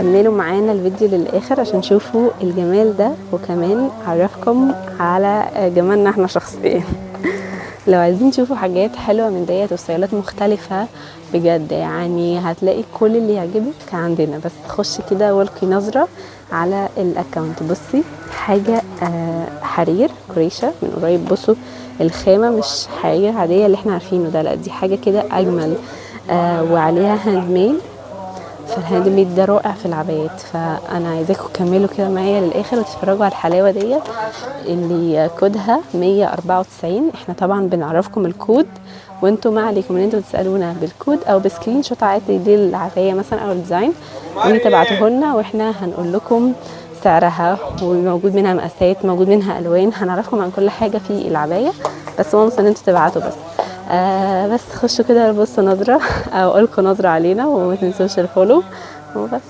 كملوا معانا الفيديو للاخر عشان تشوفوا الجمال ده، وكمان اعرفكم على جمالنا احنا شخصيا. لو عايزين تشوفوا حاجات حلوه من ديت وستايلات مختلفه بجد، يعني هتلاقي كل اللي يعجبك عندنا. بس خشي كده والقي نظره على الاكونت. بصي حاجه حرير كريشه من قريب. بصوا الخامه مش حاجه عاديه اللي احنا عارفينه ده، لا دي حاجه كده اجمل. وعليها هاند ميد، فالهاند ميد ده رائع في العبايات. فانا عايزاكم تكملوا كده معايا للاخر وتتفرجوا على الحلاوه ديت اللي كودها 194. احنا طبعا بنعرفكم الكود، وانتوا ما عليكم ان انتوا تسالونا بالكود او بسكرين شوت عادي دي العبايه مثلا او الديزاين، وتبعتوه لنا واحنا هنقول لكم سعرها، وموجود منها مقاسات، موجود منها الوان، هنعرفكم عن كل حاجه في العبايه. بس وانس ان انتوا تبعتوا بس. بس خشوا كده بصوا نظره او القوا نظره علينا، وما تنسوش الفولو وبس.